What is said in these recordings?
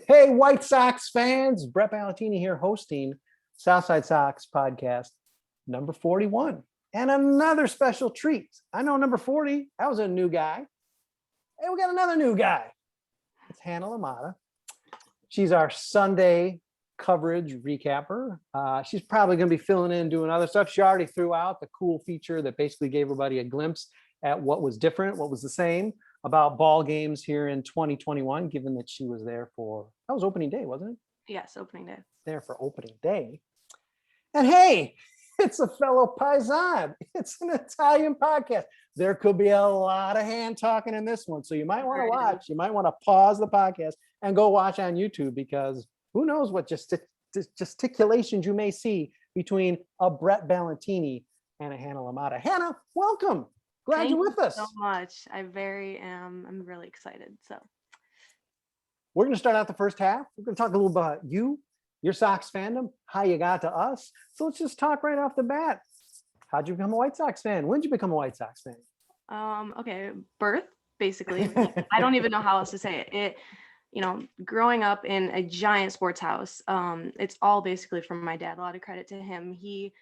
Hey, White Sox fans, Brett Ballantini here hosting South Side Sox podcast number 41. And another special treat. I know number 40, that was a new guy. Hey, we got another new guy. It's Hannah LaMotta. She's our Sunday coverage recapper. She's probably going to be filling in, doing other stuff. She already threw out the cool feature that basically gave everybody a glimpse at what was different, what was the same about ball games here in 2021, given that she was there for, that was opening day, wasn't it? Yes, opening day. There for opening day. And hey, it's a fellow paisan. It's an Italian podcast. There could be a lot of hand talking in this one. So you might want to watch, you might want to pause the podcast and go watch on YouTube, because who knows what gesticulations you may see between a Brett Ballantini and a Hannah LaMotta. Hannah, welcome. Glad you're with us. So much. I'm really excited. So we're going to start out the first half. We're going to talk a little about you, your Sox fandom, how you got to us. So let's just talk right off the bat. How'd you become a White Sox fan? When did you become a White Sox fan? Okay, birth, basically. I don't even know how else to say it. Growing up in a giant sports house, it's all basically from my dad. A lot of credit to him. He,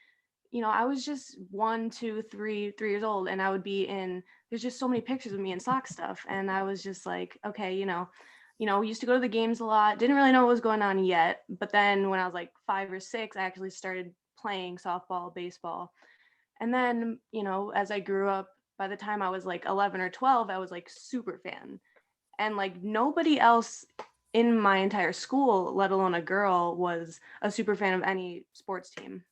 I was just 1, 2, 3 years old, and I would be there's just so many pictures of me in Sox stuff. And I was just like, okay, we used to go to the games a lot, didn't really know what was going on yet. But then when I was like 5 or 6, I actually started playing softball, baseball. And then, as I grew up, by the time I was like 11 or 12, I was like super fan. And like nobody else in my entire school, let alone a girl, was a super fan of any sports team.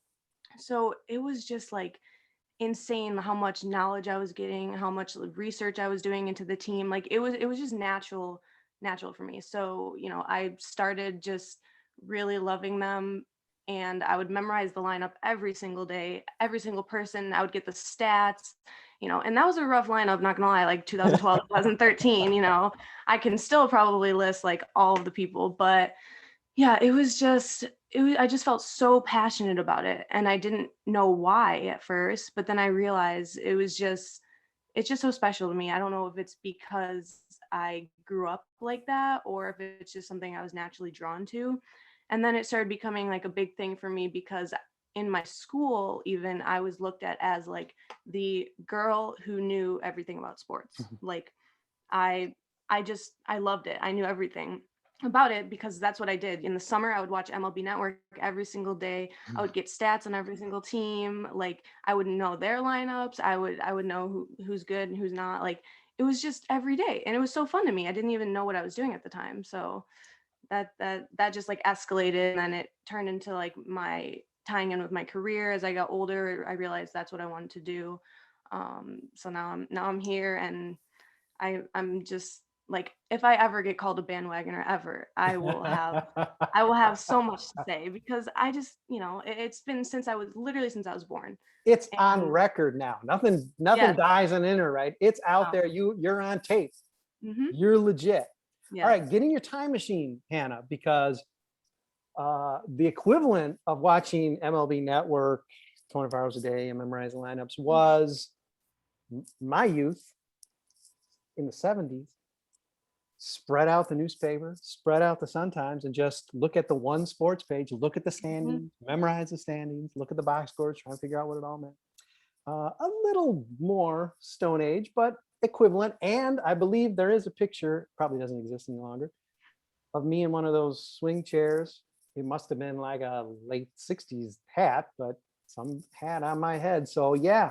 So it was just like insane how much knowledge I was getting, how much research I was doing into the team. Like it was just natural for me. So, I started just really loving them, and I would memorize the lineup every single day, every single person. I would get the stats, and that was a rough lineup, not gonna lie, like 2012, 2013, I can still probably list like all of the people, but yeah, I just felt so passionate about it, and I didn't know why at first, but then I realized it's just so special to me. I don't know if it's because I grew up like that or if it's just something I was naturally drawn to. And then it started becoming like a big thing for me because in my school, even, I was looked at as like the girl who knew everything about sports. Like I loved it. I knew everything about it because that's what I did. In the summer, I would watch MLB Network every single day. I would get stats on every single team. Like I would know their lineups. I would know who's good and who's not. Like it was just every day, and it was so fun to me. I didn't even know what I was doing at the time. So that just like escalated, and then it turned into like my tying in with my career. As I got older, I realized that's what I wanted to do. So now I'm here, and I'm just like, if I ever get called a bandwagoner ever, I will have so much to say, because I just, it's been since I was born. It's on record now. Nothing dies on inner, right? It's out there. You're on tape. Mm-hmm. You're legit. Yes. All right, get in your time machine, Hannah, because the equivalent of watching MLB Network 24 hours a day and memorizing lineups was my youth in the 70s. Spread out the newspaper, spread out the Sun Times, and just look at the one sports page, look at the standings, memorize the standings, look at the box scores, try to figure out what it all meant. A little more Stone Age, but equivalent. And I believe there is a picture, probably doesn't exist any longer, of me in one of those swing chairs. It must have been like a late 60s hat, but some hat on my head. So yeah,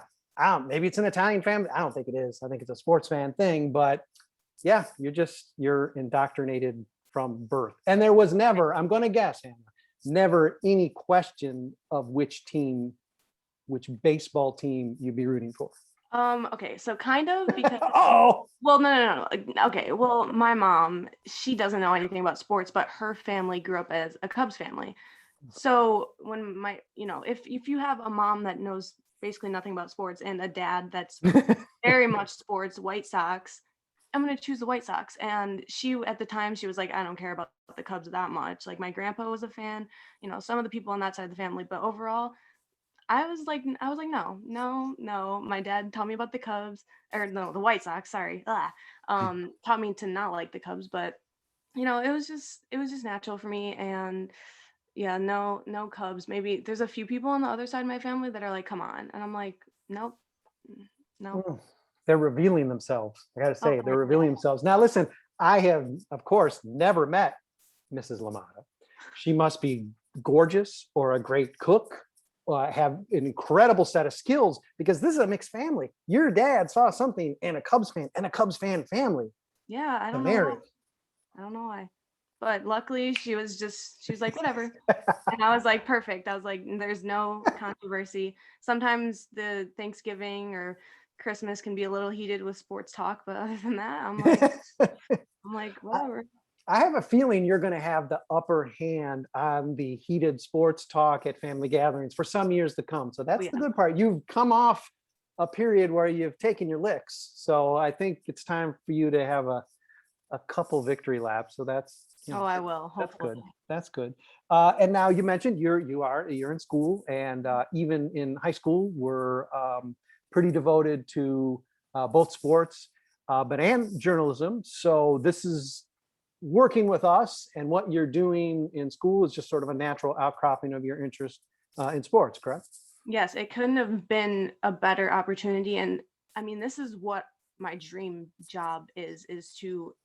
maybe it's an Italian family. I don't think it is. I think it's a sports fan thing, but yeah, you're indoctrinated from birth. And there was never, I'm going to guess, Hannah, never any question of which baseball team you'd be rooting for. Okay, so kind of, because oh, well, no. Okay, well, my mom, she doesn't know anything about sports, but her family grew up as a Cubs family. So when if you have a mom that knows basically nothing about sports and a dad that's very much sports, White Sox, I'm going to choose the White Sox. And at the time, she was like, I don't care about the Cubs that much. Like my grandpa was a fan, some of the people on that side of the family, but overall, I was like, no. My dad taught me about the Cubs, or no, the White Sox. Sorry, taught me to not like the Cubs. But it was just natural for me. And yeah, no Cubs. Maybe there's a few people on the other side of my family that are like, come on. And I'm like, nope, no. Mm. They're revealing themselves. I got to Oh, say, they're yeah. revealing themselves. Now, listen, I have, of course, never met Mrs. LaMotta. She must be gorgeous or a great cook, have an incredible set of skills because this is a mixed family. Your dad saw something in a Cubs fan and a Cubs fan family Yeah, I to don't know why. marry. I don't know why. But luckily she was like, whatever. And I was like, perfect. I was like, there's no controversy. Sometimes the Thanksgiving or Christmas can be a little heated with sports talk, but other than that, I'm like, whatever. I have a feeling you're going to have the upper hand on the heated sports talk at family gatherings for some years to come. So Oh, that's yeah. the good part. You've come off a period where you've taken your licks. So I think it's time for you to have a couple victory laps. So that's, Oh, I will, that's hopefully. good. That's good. And now you mentioned you're in school, and even in high school, we're pretty devoted to both sports, but and journalism. So this is working with us, and what you're doing in school is just sort of a natural outcropping of your interest in sports, correct? Yes, it couldn't have been a better opportunity. And I mean, this is what my dream job is to,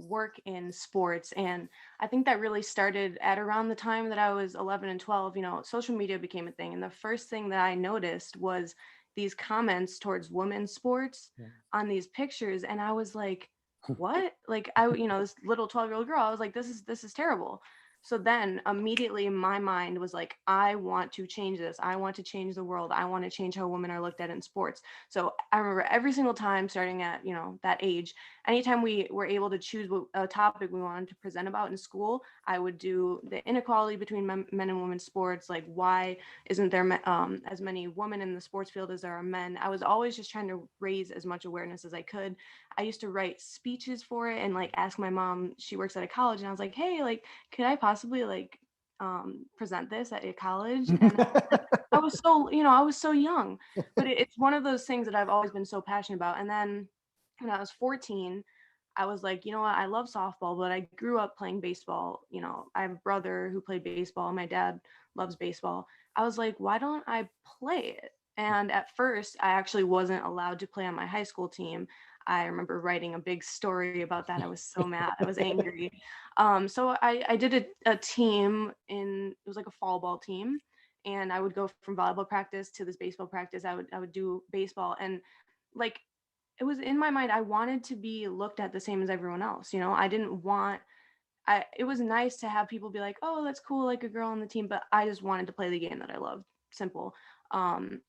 work in sports. And I think that really started at around the time that I was 11 and 12. Social media became a thing. And the first thing that I noticed was these comments towards women's sports Yeah. on these pictures. And I was like, what? Like this little 12-year-old girl, I was like, this is terrible. So then immediately my mind was like, I want to change this. I want to change the world. I want to change how women are looked at in sports. So I remember every single time starting at, that age, anytime we were able to choose a topic we wanted to present about in school, I would do the inequality between men and women's sports. Like, why isn't there as many women in the sports field as there are men? I was always just trying to raise as much awareness as I could. I used to write speeches for it and like ask my mom, she works at a college, and I was like, hey, like, could I possibly like present this at a college? And I was so young, but it's one of those things that I've always been so passionate about. And then when I was 14, I was like, you know what, I love softball, but I grew up playing baseball. I have a brother who played baseball. My dad loves baseball. I was like, why don't I play it? And at first, I actually wasn't allowed to play on my high school team. I remember writing a big story about that. I was so mad. I was angry. So I did a team it was like a fall ball team, and I would go from volleyball practice to this baseball practice. I would do baseball, and like it was in my mind, I wanted to be looked at the same as everyone else. I didn't want it was nice to have people be like, oh, that's cool, like a girl on the team, but I just wanted to play the game that I loved. Simple. Um,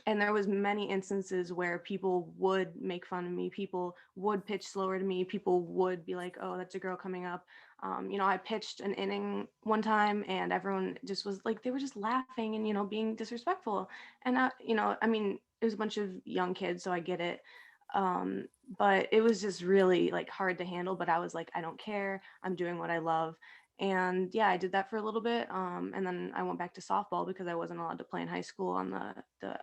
and there was many instances where people would make fun of me, people would pitch slower to me, people would be like, oh, that's a girl coming up. I pitched an inning one time and everyone just was like, they were just laughing and being disrespectful. And I mean, it was a bunch of young kids, so I get it. um, but it was just really like hard to handle. But I was like, I don't care, I'm doing what I love. And yeah, I did that for a little bit, and then I went back to softball because I wasn't allowed to play in high school on the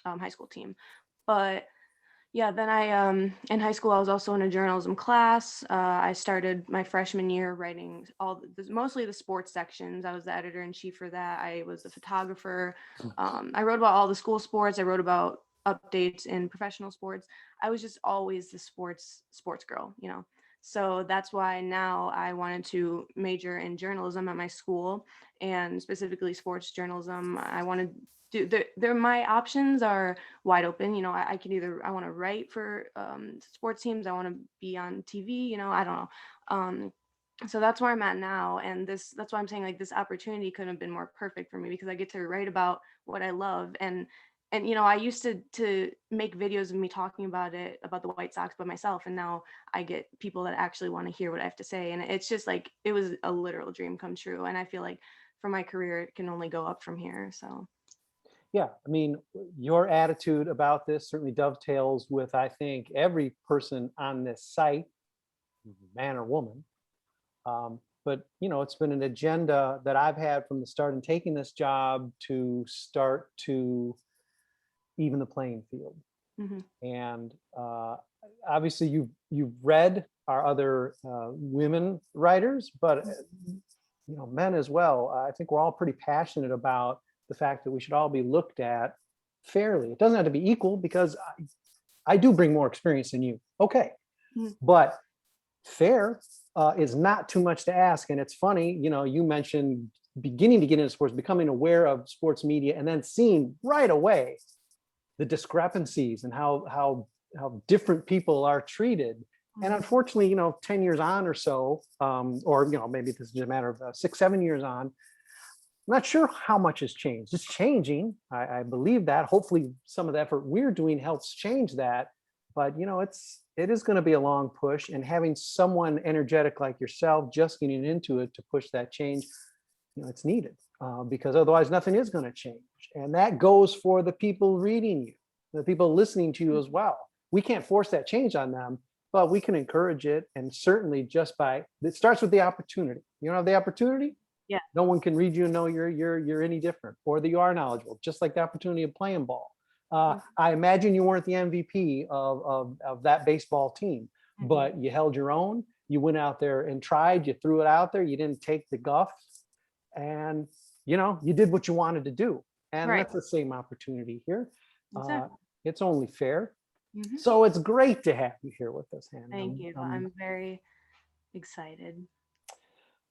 high school team. But yeah, then in high school I was also in a journalism class. I started my freshman year writing mostly the sports sections. I was the editor in chief for that. I was the photographer. I wrote about all the school sports. I wrote about updates in professional sports. I was just always the sports girl. So that's why now I wanted to major in journalism at my school, and specifically sports journalism. I wanted my options are wide open. I can either, I want to write for sports teams, I want to be on TV, I don't know. So that's where I'm at now, and that's why I'm saying like this opportunity couldn't have been more perfect for me, because I get to write about what I love. And I used to make videos of me talking about the White Sox by myself, and now I get people that actually want to hear what I have to say, and it's just like it was a literal dream come true. And I feel like for my career it can only go up from here. So Yeah, I mean, your attitude about this certainly dovetails with, I think, every person on this site, man or woman. But it's been an agenda that I've had from the start in taking this job to start to even the playing field. Mhm. And obviously you've read our other women writers, but men as well. I think we're all pretty passionate about the fact that we should all be looked at fairly. It doesn't have to be equal, because I do bring more experience than you. Okay. Mhm. But fair is not too much to ask. And it's funny, you mentioned beginning to get into sports, becoming aware of sports media, and then seeing right away the discrepancies and how different people are treated. And unfortunately, 10 years on or so, or maybe this is a matter of 6, 7 years on, I'm not sure how much has changed. It's changing. I believe that. Hopefully some of the effort we're doing helps change that. But it is going to be a long push, and having someone energetic like yourself just getting into it to push that change, it's needed, because otherwise nothing is going to change. And that goes for the people reading you, the people listening to you as well. We can't force that change on them, but we can encourage it. And certainly it starts with the opportunity. You don't have the opportunity, Yeah. no one can read you and know you're any different, or that you are knowledgeable, just like the opportunity of playing ball. I imagine you weren't the MVP of that baseball team, but you held your own. You went out there and tried. You threw it out there. You didn't take the guff, and you did what you wanted to do. And Right. that's the same opportunity here. Exactly. It's only fair. Mhm. So it's great to have you here with us, Hannah. Thank you. I'm very excited.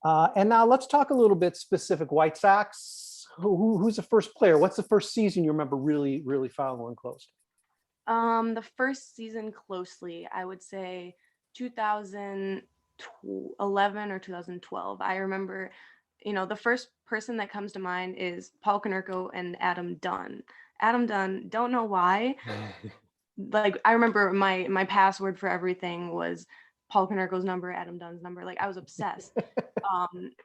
And now let's talk a little bit specific. White Sox. Who's the first player? What's the first season you remember really, really following close? The first season closely, I would say 2011 or 2012. I remember, the first person that comes to mind is Paul Konerko and Adam Dunn. Adam Dunn, don't know why. Like, I remember my password for everything was Paul Konerko's number, Adam Dunn's number. Like, I was obsessed.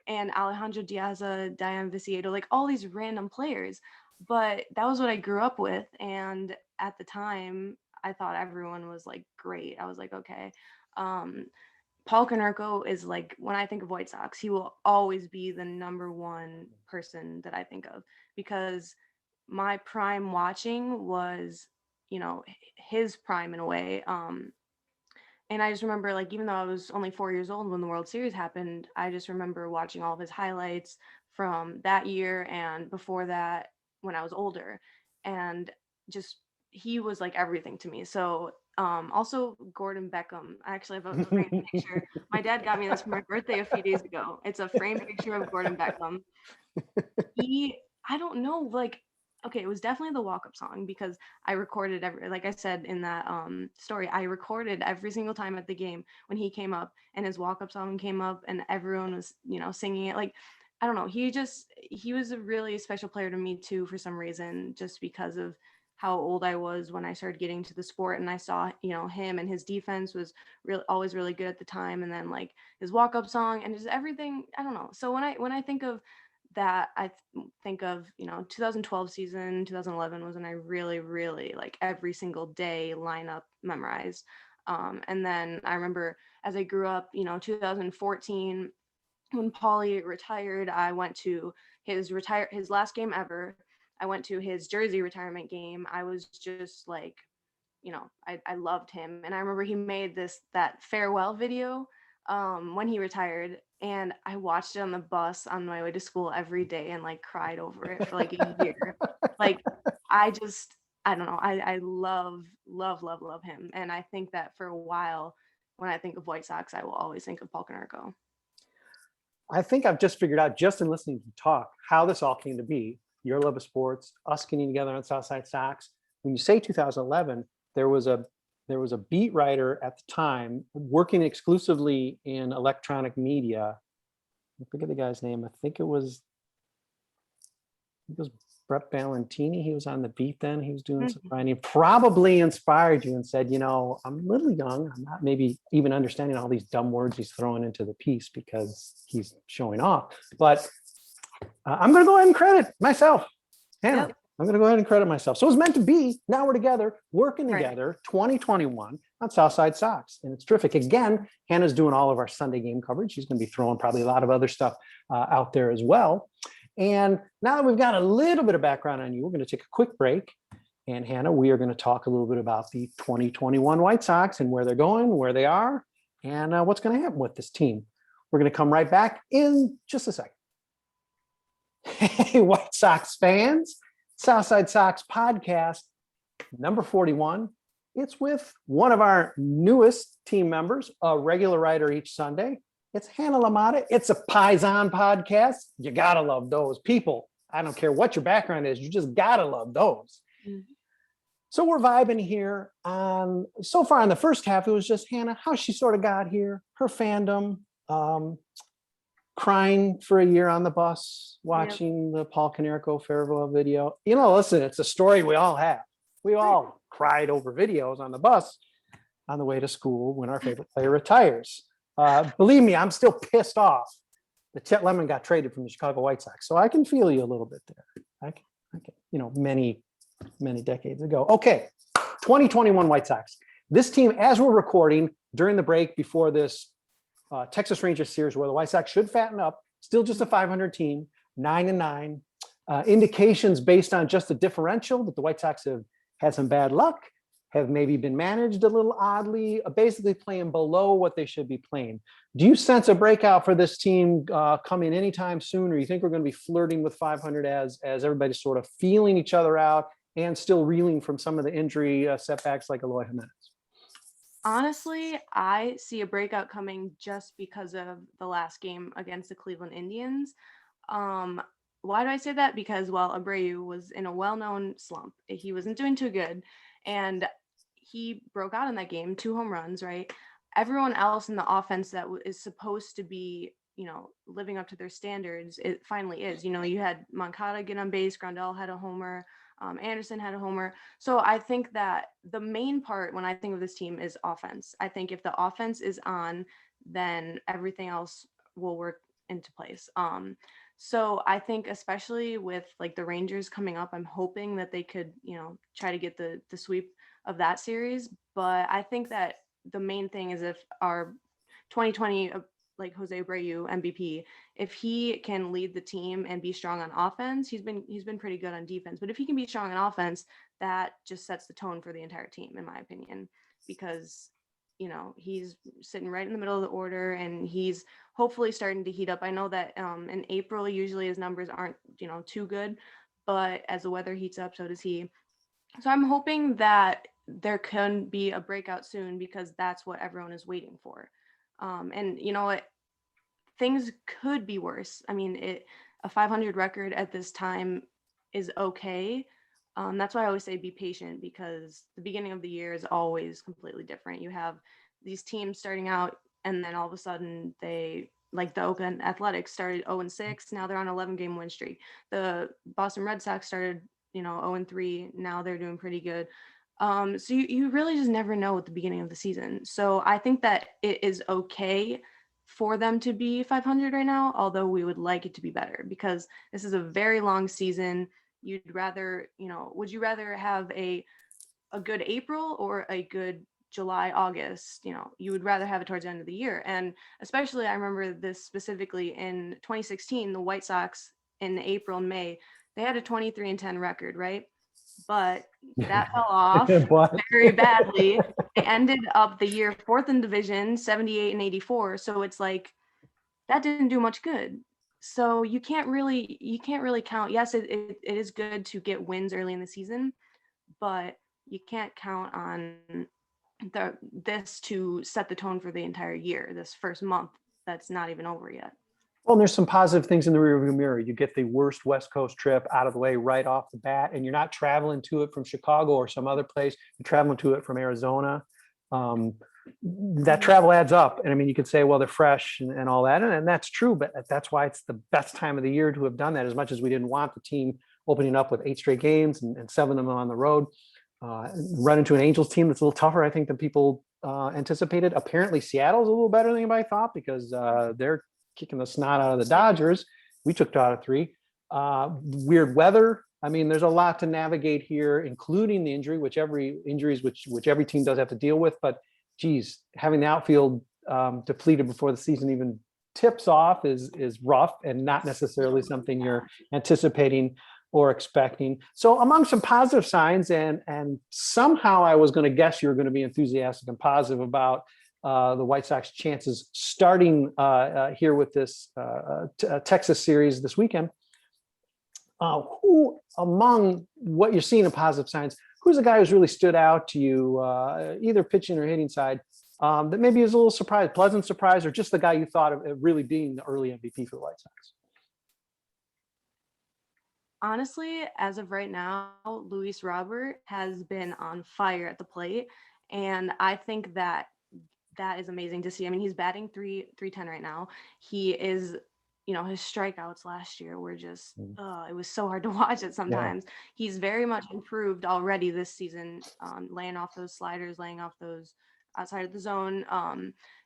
And Alejandro Diaz, Diane Viciedo, like all these random players. But that was what I grew up with. And at the time, I thought everyone was like great. I was like, okay. Paul Konerko is like, when I think of White Sox, he will always be the number one person that I think of, because my prime watching was, his prime in a way. And I just remember, like, even though I was only 4 years old when the World Series happened, I just remember watching all of his highlights from that year and before that when I was older. And just, he was like everything to me. So, also Gordon Beckham. I actually have a framed picture. My dad got me this for my birthday a few days ago. It's a framed picture of Gordon Beckham. I don't know, like, okay, it was definitely the walk-up song, because I recorded like I said in that story, I recorded every single time at the game when he came up and his walk-up song came up and everyone was, singing it. Like, I don't know, he was a really special player to me too, for some reason, just because of how old I was when I started getting to the sport, and I saw, him, and his defense was always really good at the time, and then like his walk-up song and just everything. I don't know. So when I think of that, think of 2012 season, 2011 was when I really, really, like, every single day lineup memorized. And then I remember as I grew up, 2014, when Paulie retired, I went to his last game ever. I went to his jersey retirement game. I was just like, I loved him. And I remember he made that farewell video when he retired. And I watched it on the bus on my way to school every day and like cried over it for like a year. Like, I don't know. I love, love, love, love him. And I think that for a while, when I think of White Sox, I will always think of Paul Konerko. I think I've just figured out, just in listening to you talk, how this all came to be. Your love of sports, us getting together on South Side Sox. When you say 2011, there was a beat writer at the time working exclusively in electronic media. I forget the guy's name. I think it was Brett Ballantini. He was on the beat then. He was doing some writing. Probably inspired you and said, I'm a little young. I'm not maybe even understanding all these dumb words he's throwing into the piece because he's showing off. But I'm going to go ahead and credit myself, Hannah. Yep. I'm going to go ahead and credit myself. So it was meant to be. Now we're together, working together, 2021 on South Side Sox. And it's terrific. Again, Hannah's doing all of our Sunday game coverage. She's going to be throwing probably a lot of other stuff out there as well. And now that we've got a little bit of background on you, we're going to take a quick break. And Hannah, we are going to talk a little bit about the 2021 White Sox and where they're going, where they are, and what's going to happen with this team. We're going to come right back in just a second. Hey, White Sox fans, South Side Sox podcast, number 41. It's with one of our newest team members, a regular writer each Sunday. It's Hannah LaMotta. It's a paisan podcast. You got to love those people. I don't care what your background is. You just got to love those. Mm-hmm. So we're vibing here on, so far in the first half, it was just Hannah, how she sort of got here, her fandom, crying for a year on the bus, watching the Paul Konerko farewell video. You know, listen, it's a story we all have. We all cried over videos on the bus on the way to school when our favorite player retires. Believe me, I'm still pissed off that Chet Lemon got traded from the Chicago White Sox. So I can feel you a little bit there. I can, you know, many decades ago. Okay, 2021 White Sox. This team, as we're recording during the break before this Texas Rangers series where the White Sox should fatten up, still just a 500 team, 9-9. Indications based on just the differential that the White Sox have had some bad luck, have maybe been managed a little oddly, basically playing below what they should be playing. Do you sense a breakout for this team coming anytime soon, or you think we're going to be flirting with 500 as everybody's sort of feeling each other out and still reeling from some of the injury setbacks like Eloy Jimenez? Honestly, I see a breakout coming just because of the last game against the Cleveland Indians. Why do I say that? Because, well, Abreu was in a well-known slump. He wasn't doing too good, and he broke out in that game, 2 home runs, right? Everyone else in the offense that is supposed to be, you know, living up to their standards, it finally is. You know, you had Moncada get on base, Grandal had a homer, Anderson had a homer. So I think that the main part when I think of this team is offense. I think if the offense is on, then everything else will work into place. So I think especially with like the Rangers coming up, I'm hoping that they could, you know, try to get the sweep of that series. But I think that the main thing is if our 2020 like Jose Abreu MVP, if he can lead the team and be strong on offense, he's been pretty good on defense. But if he can be strong on offense, that just sets the tone for the entire team, in my opinion, because you know he's sitting right in the middle of the order and he's hopefully starting to heat up. I know that in April usually his numbers aren't, you know, too good, but as the weather heats up, so does he. So I'm hoping that there can be a breakout soon because that's what everyone is waiting for. And you know what? Things could be worse. I mean, a 500 record at this time is okay. That's why I always say be patient, because the beginning of the year is always completely different. You have these teams starting out, and then all of a sudden they, like the Oakland Athletics started 0-6. Now they're on an 11-game win streak. The Boston Red Sox started, you know, 0-3. Now they're doing pretty good. So you really just never know at the beginning of the season. So I think that it is okay for them to be 500 right now, although we would like it to be better because this is a very long season. You'd rather, you know, would you rather have a good April or a good July, August? You know, you would rather have it towards the end of the year. And especially, I remember this specifically in 2016, the White Sox in April and May, they had a 23-10 record, right? But that fell off very badly. They ended up the year 4th in division, 78-84. So it's like that didn't do much good. So you can't really count. Yes, it is good to get wins early in the season, but you can't count on this to set the tone for the entire year. This first month that's not even over yet. Well, and there's some positive things in the rearview mirror. You get the worst West Coast trip out of the way right off the bat, and you're not traveling to it from Chicago or some other place. You're traveling to it from Arizona. That travel adds up. And I mean, you could say, well, they're fresh and all that. And that's true, but that's why it's the best time of the year to have done that, as much as we didn't want the team opening up with 8 straight games and 7 of them on the road. Run into an Angels team that's a little tougher, I think, than people anticipated. Apparently, Seattle's a little better than anybody thought because they're kicking the snot out of the Dodgers. We took 2 out of 3. Weird weather. I mean, there's a lot to navigate here, including the injuries, which every team does have to deal with. But geez, having the outfield depleted before the season even tips off is rough and not necessarily something you're anticipating or expecting. So among some positive signs, and somehow I was going to guess you were going to be enthusiastic and positive about the White Sox chances starting here with this Texas series this weekend. Who among what you're seeing in positive signs, who's a guy who's really stood out to you, either pitching or hitting side, that maybe is a little surprise, pleasant surprise, or just the guy you thought of really being the early MVP for the White Sox? Honestly, as of right now, Luis Robert has been on fire at the plate, and I think that is amazing to see. I mean, he's batting 310 right now. He is, his strikeouts last year were just, it was so hard to watch it sometimes. He's very much improved already this season, laying off those sliders, laying off those outside of the zone.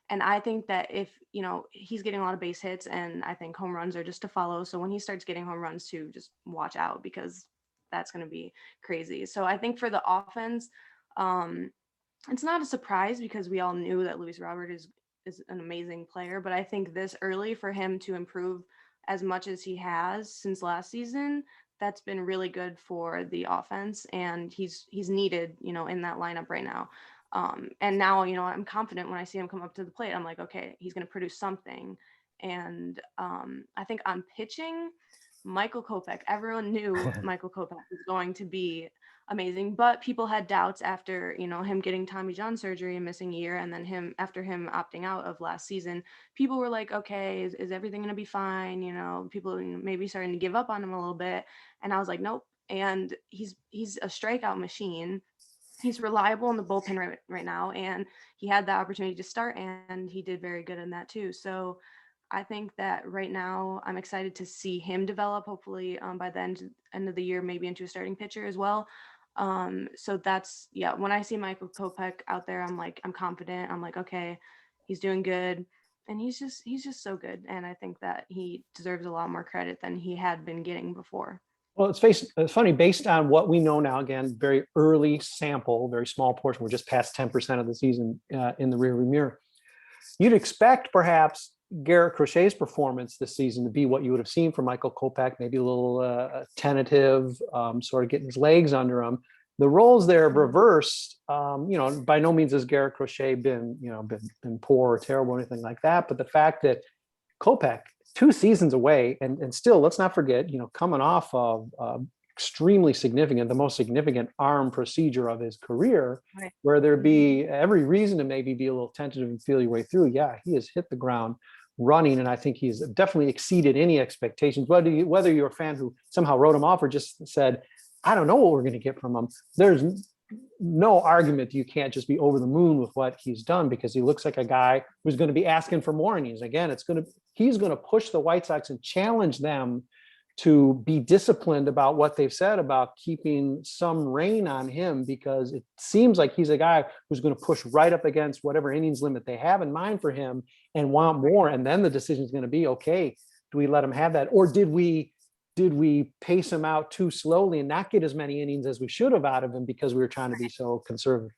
And I think that if, he's getting a lot of base hits, and I think home runs are just to follow. So when he starts getting home runs too, just watch out, because that's going to be crazy. So I think for the offense, it's not a surprise because we all knew that Luis Robert is an amazing player, but I think this early for him to improve as much as he has since last season, that's been really good for the offense, and he's needed, in that lineup right now. And now, I'm confident when I see him come up to the plate. I'm like, okay, he's going to produce something. And I think on pitching, Michael Kopech, everyone knew Michael Kopech was going to be amazing, but people had doubts after, him getting Tommy John surgery and missing a year, and then after him opting out of last season. People were like, okay, is everything going to be fine? People maybe starting to give up on him a little bit. And I was like, nope. And he's a strikeout machine. He's reliable in the bullpen right now, and he had the opportunity to start, and he did very good in that too. So I think that right now I'm excited to see him develop, hopefully by the end of the year, maybe into a starting pitcher as well. So that's, when I see Michael Kopech out there, I'm confident. I'm like, okay, he's doing good, and he's just so good. And I think that he deserves a lot more credit than he had been getting before. Well, it's funny, based on what we know now, again, very early sample, very small portion. We're just past 10% of the season in the rearview mirror. You'd expect perhaps Garrett Crochet's performance this season to be what you would have seen from Michael Kopech, maybe a little tentative, sort of getting his legs under him. The roles there have reversed. By no means has Garrett Crochet been poor or terrible or anything like that. But the fact that Kopech, 2 seasons away, and still, let's not forget, coming off of extremely significant, the most significant arm procedure of his career, Right. where there'd be every reason to maybe be a little tentative and feel your way through. Yeah, he has hit the ground running, and I think he's definitely exceeded any expectations. Whether you're a fan who somehow wrote him off or just said, I don't know what we're going to get from him, there's no argument you can't just be over the moon with what he's done, because he looks like a guy who's going to be asking for more innings. Again, he's going to push the White Sox and challenge them to be disciplined about what they've said about keeping some rein on him, because it seems like he's a guy who's going to push right up against whatever innings limit they have in mind for him and want more. And then the decision is going to be, okay, do we let him have that? Or did we pace him out too slowly and not get as many innings as we should have out of him because we were trying to be so conservative?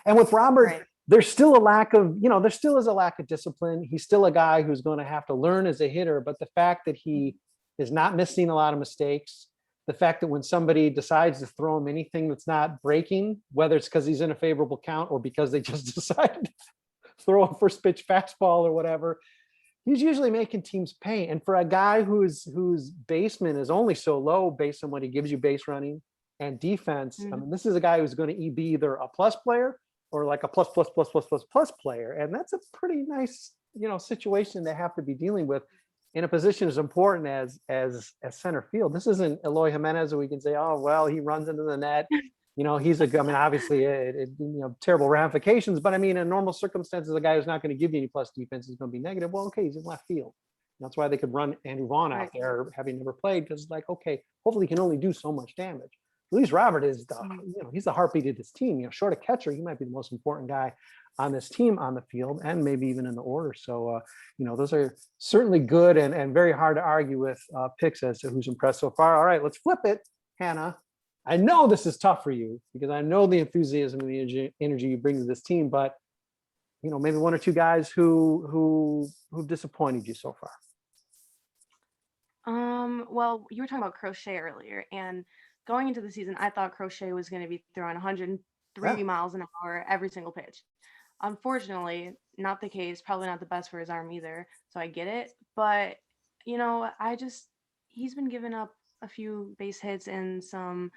And with Robert, Right. there's still a lack of, there still is a lack of discipline. He's still a guy who's going to have to learn as a hitter, but the fact that he is not missing a lot of mistakes, the fact that when somebody decides to throw him anything that's not breaking, whether it's because he's in a favorable count or because they just decided to throw a first pitch fastball or whatever, he's usually making teams pay. And for a guy whose basement is only so low based on what he gives you base running and defense, I mean, this is a guy who's going to be either a plus player or like a plus player. And that's a pretty nice, situation to have to be dealing with in a position as important as center field. This isn't Eloy Jimenez where we can say, oh, well, he runs into the net. Obviously, terrible ramifications, but I mean, in normal circumstances, a guy who's not going to give you any plus defense is going to be negative. Well, okay, he's in left field. That's why they could run Andrew Vaughn out there, having never played, because it's like, okay, hopefully he can only do so much damage. Luis Robert is he's the heartbeat of this team. Short of catcher, he might be the most important guy on this team on the field, and maybe even in the order. So, those are certainly good and very hard to argue with picks as to who's impressed so far. All right, let's flip it, Hannah. I know this is tough for you because I know the enthusiasm and the energy you bring to this team, but maybe one or two guys who disappointed you so far. Well, you were talking about Crochet earlier, and going into the season, I thought Crochet was going to be throwing 103 Yeah. miles an hour every single pitch. Unfortunately, not the case. Probably not the best for his arm either. So I get it, but he's been giving up a few base hits and some.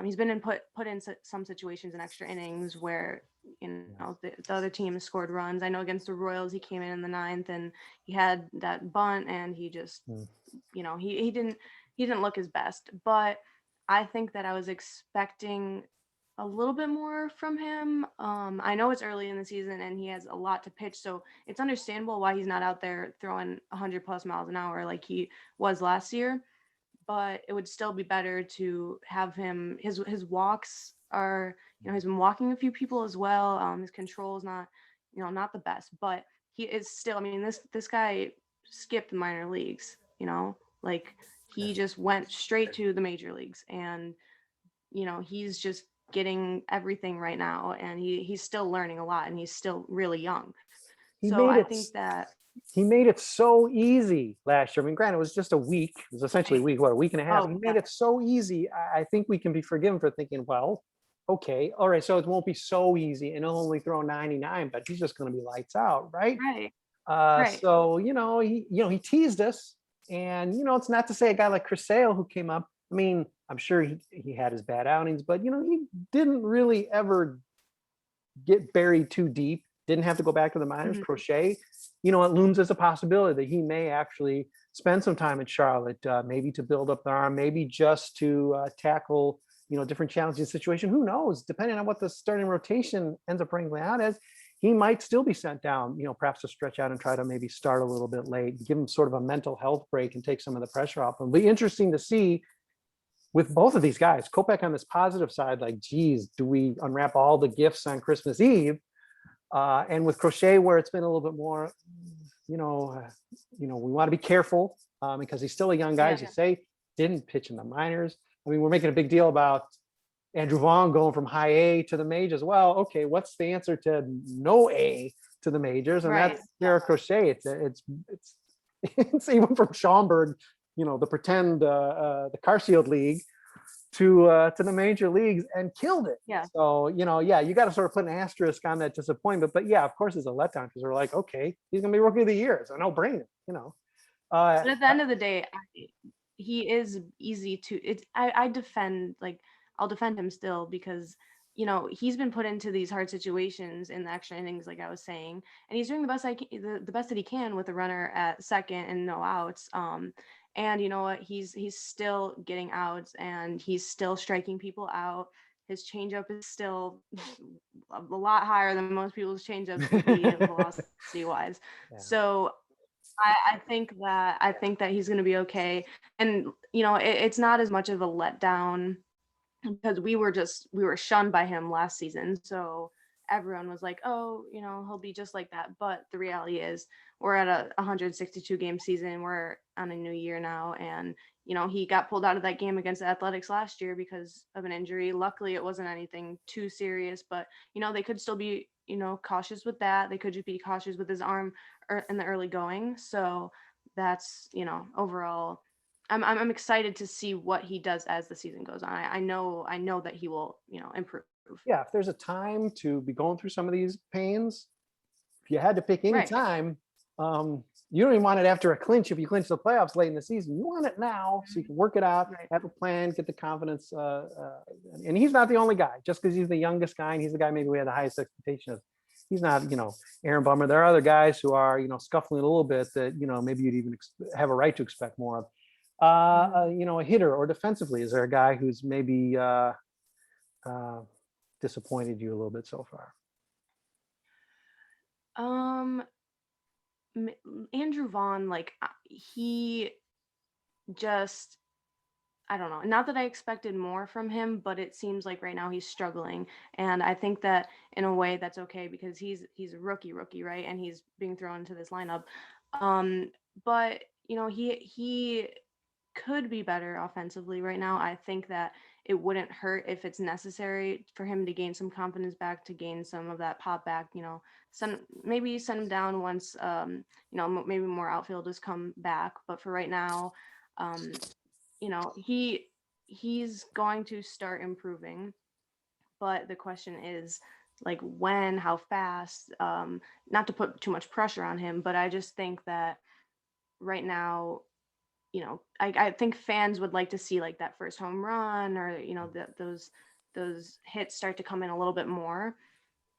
He's been put in some situations in extra innings where the other team has scored runs. I know against the Royals, he came in the ninth and he had that bunt, and he just Mm. he didn't look his best. But I think that I was expecting a little bit more from him. I know it's early in the season and he has a lot to pitch, so it's understandable why he's not out there throwing 100 plus miles an hour like he was last year. But it would still be better to have him. His walks are, he's been walking a few people as well. His control is not, not the best, but he is still. I mean, this guy skipped the minor leagues. Like he just went straight to the major leagues, and he's just getting everything right now, and he's still learning a lot, and he's still really young. He So made I it. think that He made it so easy last year. I mean, granted, it was just a week. It was essentially a week, what, a week and a half. oh He yeah, made it so easy. I think we can be forgiven for thinking, well, okay, all right, so it won't be so easy, and he'll only throw 99, but he's just going to be lights out, right? right, right. So he teased us, and it's not to say a guy like Chris Sale who came up. I mean, I'm sure he had his bad outings, but he didn't really ever get buried too deep. Didn't have to go back to the minors. Mhm. Crochet, it looms as a possibility that he may actually spend some time in Charlotte, maybe to build up the arm, maybe just to tackle different challenging situation. Who knows? Depending on what the starting rotation ends up bringing out as, he might still be sent down. Perhaps to stretch out and try to maybe start a little bit late, give him sort of a mental health break and take some of the pressure off. It'll be interesting to see with both of these guys. Kopech on this positive side, like, geez, do we unwrap all the gifts on Christmas Eve? And with Crochet, where it's been a little bit more, we want to be careful because he's still a young guy, as you Yeah. say, didn't pitch in the minors. I mean, we're making a big deal about Andrew Vaughn going from high A to the majors. Well, okay, what's the answer to no A to the majors? And Right. that's Garrett Crochet. It's even from Schaumburg, the pretend the car sealed league to the major leagues and killed it. Yeah. So, you got to sort of put an asterisk on that disappointment. But yeah, of course, it's a letdown because we're like, okay, he's going to be rookie of the year. It's a no brainer, But at the end of the day, he is easy to. I defend, like, I'll defend him still because he's been put into these hard situations in the extra innings, like I was saying, and he's doing the best the best that he can with a runner at second and no outs. And you know what? He's still getting outs, and he's still striking people out. His changeup is still a lot higher than most people's changeups would be velocity wise. Yeah. So I think that he's going to be okay, and it's not as much of a letdown because we were shunned by him last season, so everyone was like, oh, he'll be just like that. But the reality is, we're at a 162 game season. We're on a new year now, and he got pulled out of that game against the Athletics last year because of an injury. Luckily, it wasn't anything too serious, but they could still be cautious with that. They could just be cautious with his arm in the early going. So that's overall, I'm excited to see what he does as the season goes on. I know that he will improve. Yeah, if there's a time to be going through some of these pains, if you had to pick any Right. time, you don't even want it after a clinch. If you clinch the playoffs late in the season, you want it now so you can work it out, Right. have a plan, get the confidence. And he's not the only guy. Just because he's the youngest guy and he's the guy maybe we had the highest expectation of. He's not, Aaron Bummer. There are other guys who are, scuffling a little bit that, maybe you'd even have a right to expect more of. A hitter or defensively, is there a guy who's maybe disappointed you a little bit so far? Andrew Vaughn, like, he just, I don't know. Not that I expected more from him, but it seems like right now he's struggling, and I think that in a way that's okay because he's a rookie, right? And he's being thrown into this lineup. But he could be better offensively right now. I think that it wouldn't hurt if it's necessary for him to gain some confidence back, to gain some of that pop back. Maybe send him down once maybe more outfielders come back. But for right now, um, he's going to start improving, but the question is like when, how fast. Not to put too much pressure on him, but I just think that right now, I think fans would like to see like that first home run, or those hits start to come in a little bit more.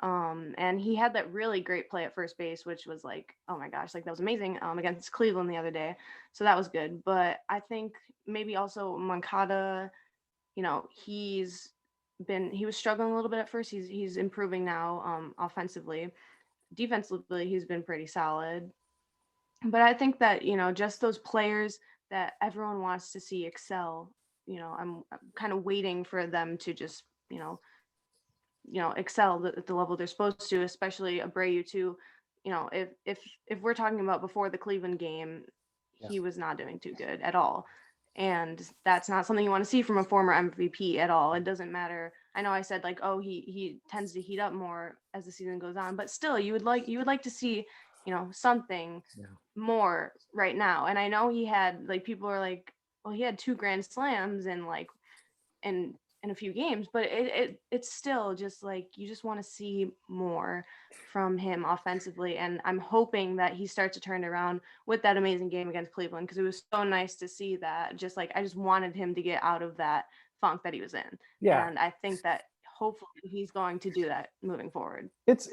And he had that really great play at first base, which was like, oh my gosh, like that was amazing, against Cleveland the other day. So that was good. But I think maybe also Moncada, he was struggling a little bit at first. He's improving now, offensively. Defensively, he's been pretty solid. But I think that, just those players that everyone wants to see excel, I'm kind of waiting for them to just, excel at the level they're supposed to, especially Abreu too. If we're talking about before the Cleveland game, Yeah. he was not doing too good at all. And that's not something you want to see from a former MVP at all. It doesn't matter. I know I said like, oh, he tends to heat up more as the season goes on, but still you would like to see, something Yeah. more right now. And I know he had, like, people are like, well, he had 2 grand slams and like in a few games, but it's still just like you just want to see more from him offensively. And I'm hoping that he starts to turn around with that amazing game against Cleveland, because it was so nice to see that. Just like I just wanted him to get out of that funk that he was in. Yeah. And I think that hopefully he's going to do that moving forward. It's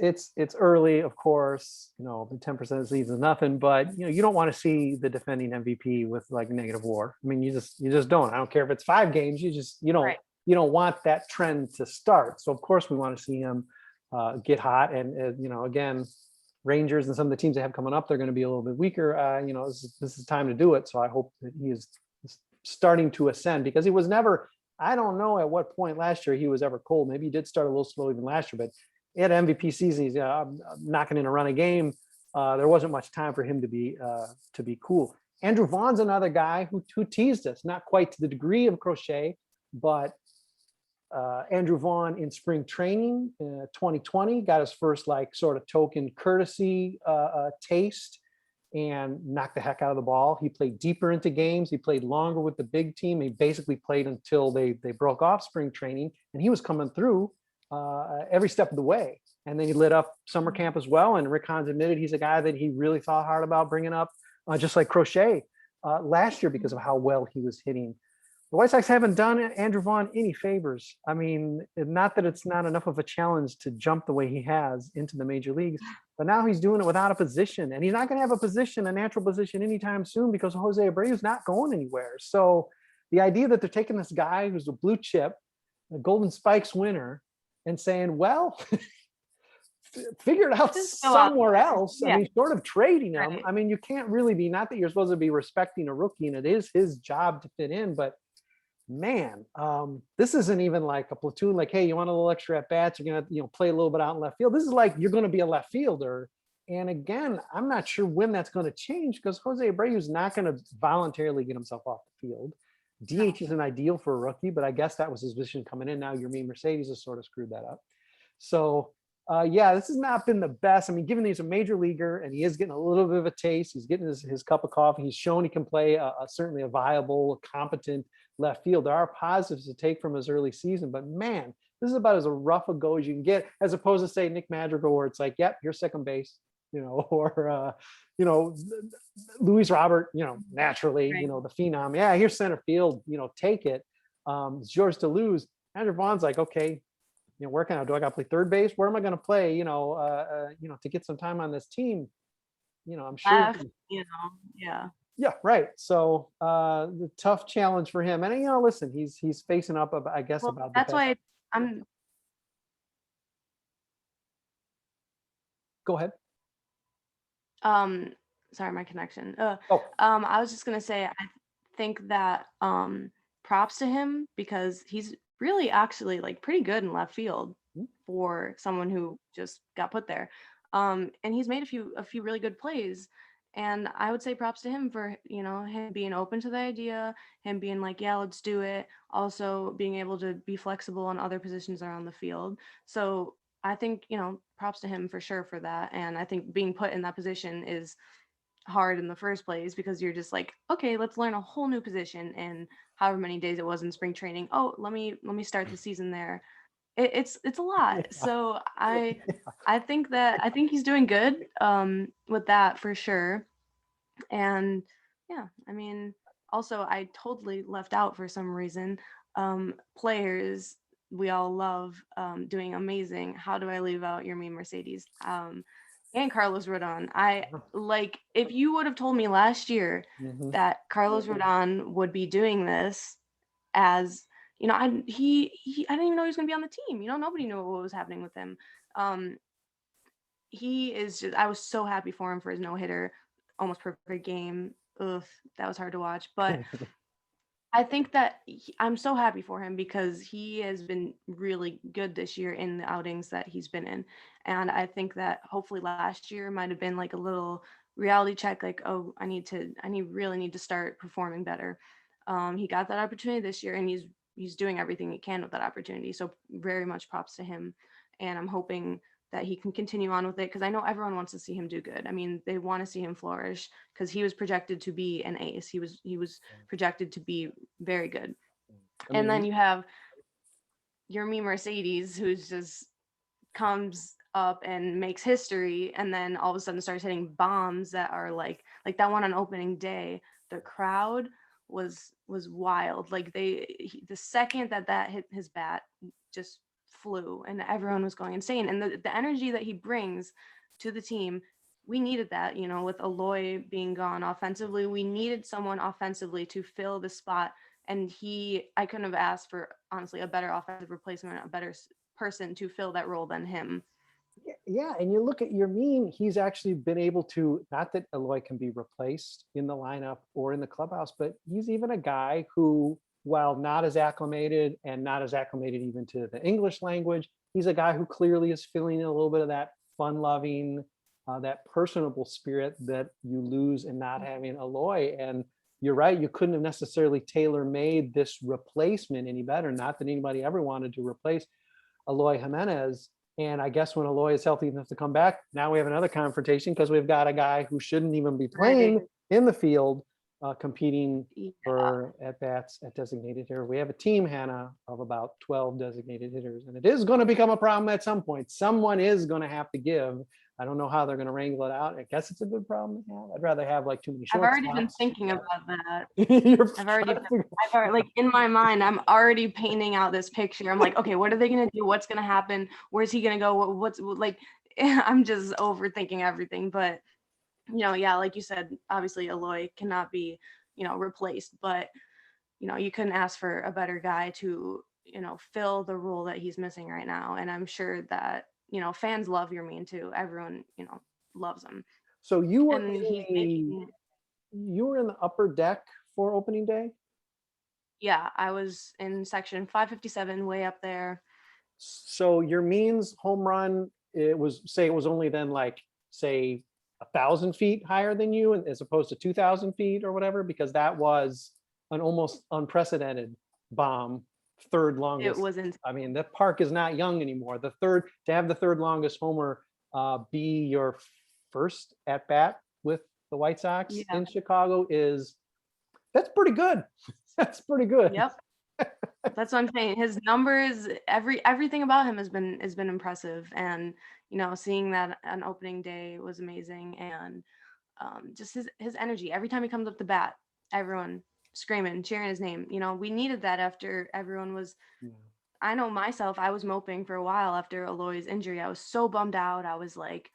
early, of course. The 10% of the season is nothing, but you don't want to see the defending MVP with like negative WAR. I mean, you just don't. I don't care if it's 5 games. Right. You don't want that trend to start. So of course we want to see him get hot. And again, Rangers and some of the teams they have coming up, they're going to be a little bit weaker. This is time to do it. So I hope that he is starting to ascend, because he was never. I don't know at what point last year he was ever cold. Maybe he did start a little slow even last year, but he had an MVP season. He's knocking in a run a game. There wasn't much time for him to be cool. Andrew Vaughn's another guy who teased us, not quite to the degree of Crochet, but Andrew Vaughn in spring training 2020 got his first like sort of token courtesy taste and knocked the heck out of the ball. He played deeper into games. He played longer with the big team. He basically played until they broke off spring training, and he was coming through every step of the way. And then he lit up summer camp as well. And Rick Hahn admitted he's a guy that he really thought hard about bringing up, just like Crochet last year, because of how well he was hitting. The White Sox haven't done Andrew Vaughn any favors. I mean, not that it's not enough of a challenge to jump the way he has into the major leagues, but now he's doing it without a position, and he's not going to have a natural position anytime soon, because Jose Abreu is not going anywhere. So the idea that they're taking this guy who's a blue chip, a Golden Spikes winner, and saying, well, figure it out somewhere else. Yeah. I mean, sort of trading him. Right. I mean, you can't really be, not that you're supposed to be respecting a rookie, and it is his job to fit in, but man, this isn't even like a platoon, like, hey, you want a little extra at bats, you're gonna play a little bit out in left field. This is like you're going to be a left fielder. And again, I'm not sure when that's going to change, because Jose Abreu is not going to voluntarily get himself off the field. DH isn't ideal for a rookie, but I guess that was his position coming in. Now Yermin Mercedes has sort of screwed that up. So yeah, this has not been the best. I mean, given he's a major leaguer and he is getting a little bit of a taste, he's getting his cup of coffee. He's shown he can play certainly a viable, competent left field. There are positives to take from his early season, but man, this is about as rough a go as you can get, as opposed to say Nick Madrigal, where it's like, yep, you're second base, or Luis Robert, naturally, right. The phenom. Yeah, here's center field, take it. It's yours to lose. Andrew Vaughn's like, okay, where can I do? I got to play third base. Where am I going to play? To get some time on this team. I'm sure. Yeah. Yeah, right. So the tough challenge for him, and listen, he's facing up, I guess, about that's why I'm. Go ahead. Sorry, my connection. I was just gonna say, I think that props to him, because he's really actually like pretty good in left field for someone who just got put there. And he's made a few really good plays. And I would say props to him for, him being open to the idea, him being like, yeah, let's do it. Also being able to be flexible on other positions around the field. So I think, props to him for sure for that. And I think being put in that position is hard in the first place, because you're just like, okay, let's learn a whole new position in however many days it was in spring training. Oh, let me start the season there. It's a lot. Yeah. So I think he's doing good with that for sure. And yeah, I mean, also I totally left out for some reason. Players we all love doing amazing. How do I leave out Yermin Mercedes and Carlos Rodon? I like, if you would have told me last year Mhm. that Carlos Rodon would be doing this, as I didn't even know he was going to be on the team. Nobody knew what was happening with him. Um, he is just, I was so happy for him for his no hitter, almost perfect game. Ugh, that was hard to watch. But I think that I'm so happy for him because he has been really good this year in the outings that he's been in. And I think that hopefully last year might have been like a little reality check, like, oh, really need to start performing better. He got that opportunity this year, and he's doing everything he can with that opportunity. So very much props to him. And I'm hoping that he can continue on with it, because I know everyone wants to see him do good. I mean, they want to see him flourish, because he was projected to be an ace. He was projected to be very good. I And then mean, you have your me Mercedes, who's just comes up and makes history, and then all of a sudden starts hitting bombs that are like that one on opening day. The crowd was wild. Like the second that hit his bat, just flew, and everyone was going insane. And the energy that he brings to the team, we needed that. With Aloy being gone offensively, we needed someone offensively to fill the spot. And I couldn't have asked for, honestly, a better offensive replacement, a better person to fill that role than him. yeah, and you look at Yermin, he's actually been able to, not that Eloy can be replaced in the lineup or in the clubhouse, but he's even a guy who, while not as acclimated and not as acclimated even to the English language, he's a guy who clearly is feeling a little bit of that fun-loving, that personable spirit that you lose in not having Eloy. And you're right, you couldn't have necessarily tailor-made this replacement any better. Not that anybody ever wanted to replace Eloy Jimenez. And I guess when Eloy is healthy enough to come back, now we have another confrontation, because we've got a guy who shouldn't even be Right. playing in the field, competing Yeah. for at bats at designated hitter. We have a team, Hannah, of about 12 designated hitters, and it is going to become a problem at some point. Someone is going to have to give. I don't know how they're going to wrangle it out. I guess it's a good problem to have. I'd rather have like too many I've already been shortstops. thinking about that. You're I've already, like, in my mind, I'm already painting out this picture. I'm like, okay, what are they gonna do? What's gonna happen? Where's he gonna go? What's like? I'm just overthinking everything. But yeah, like you said, obviously Aloy cannot be replaced, but you couldn't ask for a better guy to fill the role that he's missing right now. And I'm sure that fans love Yermin too. Everyone loves him, So you were and in he's the making. you were in the upper deck for opening day. Yeah, I was in section 557, way up there. So your means home run, it was only then like say 1,000 feet higher than you, as opposed to 2,000 feet or whatever, because that was an almost unprecedented bomb, third It longest. was in. I mean, that park is not young anymore. To have the third longest homer be your first at bat with the White Sox Yeah. in Chicago that's pretty good. That's pretty good. Yep. That's what I'm saying. His numbers, everything about him has been impressive, and seeing that on opening day was amazing, and just his energy every time he comes up the bat, everyone screaming, cheering his name. We needed that after everyone was. Yeah. I know myself, I was moping for a while after Aloy's injury. I was so bummed out. I was like,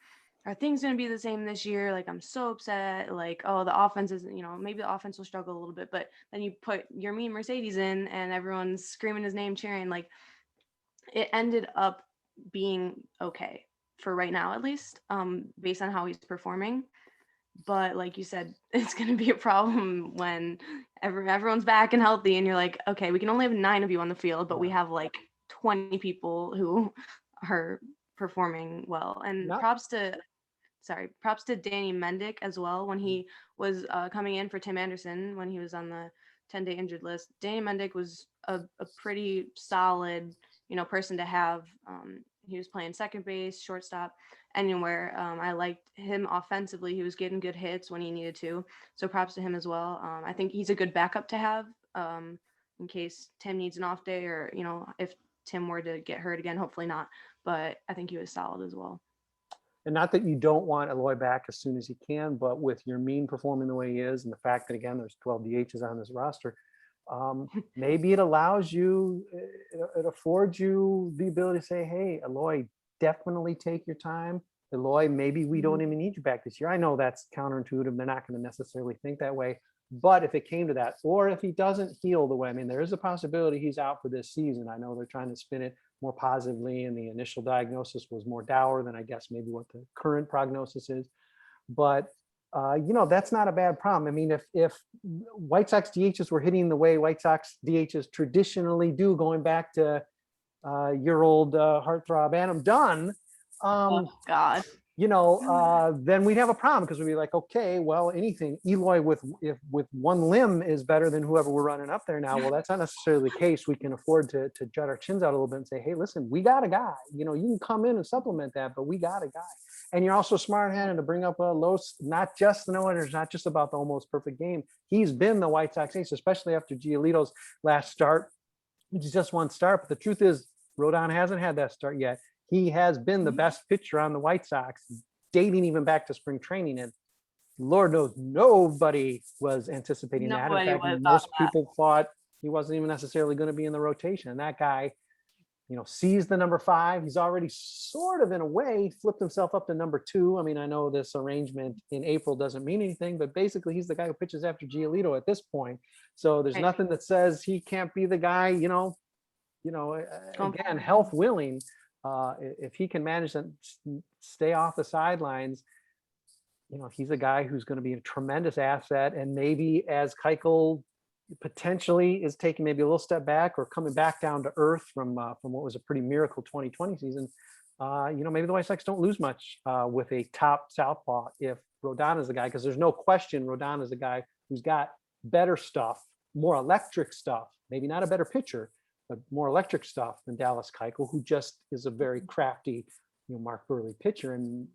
are things going to be the same this year? Like, I'm so upset. Like, oh, the offense is, maybe the offense will struggle a little bit. But then you put your mean Mercedes in and everyone's screaming his name, cheering. Like, it ended up being okay for right now, at least, based on how he's performing. But like you said, it's going to be a problem when everyone's back and healthy, and you're like, okay, we can only have 9 of you on the field, but we have like 20 people who are performing well. And Not props to Danny Mendick as well. When he was coming in for Tim Anderson, when he was on the 10-day injured list, Danny Mendick was a pretty solid, person to have. he was playing second base, shortstop, anywhere. I liked him offensively. He was getting good hits when he needed to. So props to him as well. I think he's a good backup to have in case Tim needs an off day, or, if Tim were to get hurt again, hopefully not. But I think he was solid as well. And not that you don't want Eloy back as soon as he can, but with your mean performing the way he is, and the fact that, again, there's 12 DHs on this roster, maybe it allows you, it affords you the ability to say, hey, Eloy, definitely take your time. Eloy, maybe we don't even need you back this year. I know that's counterintuitive. They're not going to necessarily think that way. But if it came to that, or if he doesn't heal the way, I mean, there is a possibility he's out for this season. I know they're trying to spin it more positively, and the initial diagnosis was more dour than I guess maybe what the current prognosis is. But that's not a bad problem. I mean, if White Sox DHs were hitting the way White Sox DHs traditionally do, going back to your old heartthrob Adam Dunn, Oh God. then we'd have a problem, because we'd be like, okay, well, anything Eloy with one limb is better than whoever we're running up there now. Well, that's not necessarily the case. We can afford to jut our chins out a little bit and say, hey, listen, we got a guy. You can come in and supplement that, but we got a guy. And you're also smart, Hannah, to bring up not just the no-hitters, not just about the almost perfect game. He's been the White Sox ace, especially after Giolito's last start, which is just one start. But the truth is, Rodon hasn't had that start yet. He has been the best pitcher on the White Sox, dating even back to spring training. And Lord knows nobody was anticipating that. In fact, most people thought he wasn't even necessarily going to be in the rotation. And that guy, sees the number 5. He's already sort of, in a way, flipped himself up to number 2. I mean, I know this arrangement in April doesn't mean anything, but basically he's the guy who pitches after Giolito at this point. So there's nothing that says he can't be the guy, again, health willing. If he can manage to stay off the sidelines, he's a guy who's going to be a tremendous asset. And maybe as Keuchel potentially is taking maybe a little step back or coming back down to earth from what was a pretty miracle 2020 season, maybe the White Sox don't lose much with a top southpaw if Rodon is the guy, because there's no question Rodon is a guy who's got better stuff, more electric stuff, maybe not a better pitcher, but more electric stuff than Dallas Keuchel, who just is a very crafty, Mark Burley pitcher. And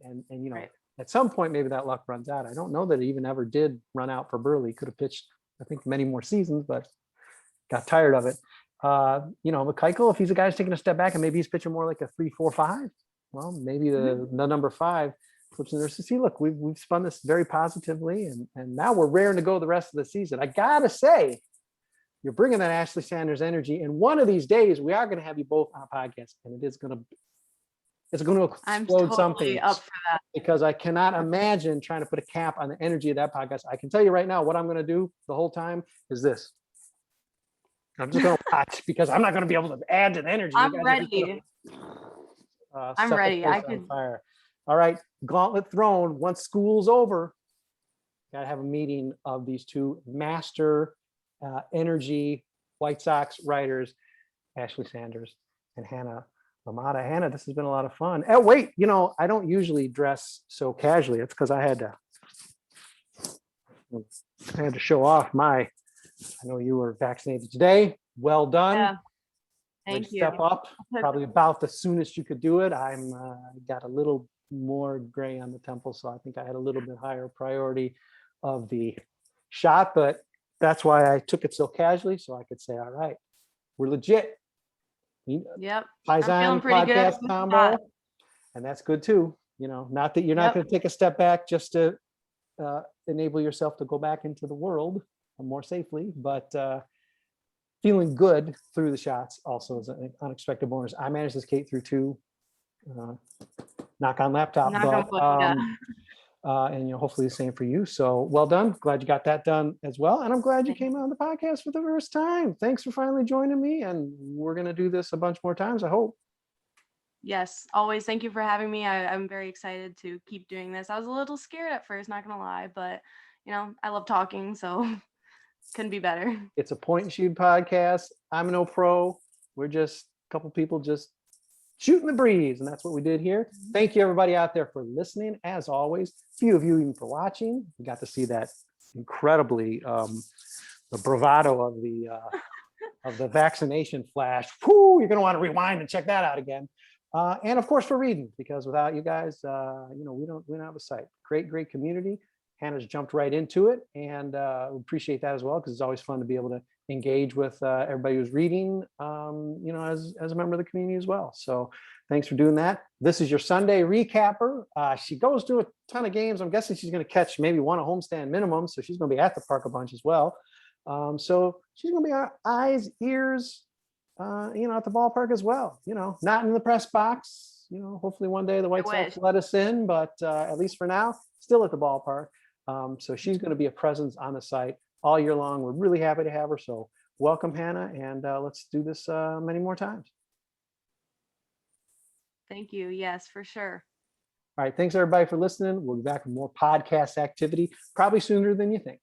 at some point, maybe that luck runs out. I don't know that it even ever did run out for Burley. Could have pitched, I think, many more seasons, but got tired of it. But Keuchel, if he's a guy who's taking a step back and maybe he's pitching more like a 3-4-5, well, maybe the number 5 flips in there to see, look, we've spun this very positively, and now we're raring to go the rest of the season. I gotta say, you're bringing that Ashley Sanders energy, and one of these days we are going to have you both on a podcast, and it's going to explode. I'm totally something up for that, because I cannot imagine trying to put a cap on the energy of that podcast. I can tell you right now, what I'm going to do the whole time is this. I'm just going to watch, because I'm not going to be able to add to the energy. I'm ready. I'm ready. I could. Fire. All right, gauntlet thrown. Once school's over, got to have a meeting of these two master energy White Sox writers, Ashley Sanders and Hannah LaMotta. Hannah, this has been a lot of fun. Oh, wait, I don't usually dress so casually. It's because I had to show off I know you were vaccinated today. Well done. Yeah. Thank you. Step up, probably about the soonest you could do it. I'm got a little more gray on the temple, so I think I had a little bit higher priority of the shot, but that's why I took it so casually, so I could say, all right, we're legit. Yep. Paisan podcast combo. And that's good too. Not that you're not going to take a step back just to enable yourself to go back into the world more safely, but feeling good through the shots also is an unexpected bonus. I managed to skate through 2, knock on laptop, and hopefully the same for you. So well done. Glad you got that done as well. And I'm glad you came on the podcast for the first time. Thanks for finally joining me. And we're going to do this a bunch more times, I hope. Yes, always. Thank you for having me. I'm very excited to keep doing this. I was a little scared at first, not going to lie, but I love talking, so couldn't be better. It's a point and shoot podcast. I'm no pro. We're just a couple people just shooting the breeze, and that's what we did here. Thank you, everybody out there, for listening. As always, few of you even for watching. We got to see that incredibly the bravado of the vaccination flash. Whew, you're going to want to rewind and check that out again. And of course for reading, because without you guys, we don't have a site. Great community. Hannah's jumped right into it, and we appreciate that as well, because it's always fun to be able to engage with everybody who's reading, as a member of the community as well. So thanks for doing that. This is your Sunday recapper. She goes to a ton of games. I'm guessing she's going to catch maybe one a homestand minimum, so she's going to be at the park a bunch as well. So she's going to be our eyes, ears, at the ballpark as well. Not in the press box. Hopefully one day the White Sox let us in, but at least for now, still at the ballpark. So she's going to be a presence on the site all year long. We're really happy to have her. So welcome, Hannah, and let's do this many more times. Thank you. Yes, for sure. All right. Thanks everybody for listening. We'll be back with more podcast activity, probably sooner than you think.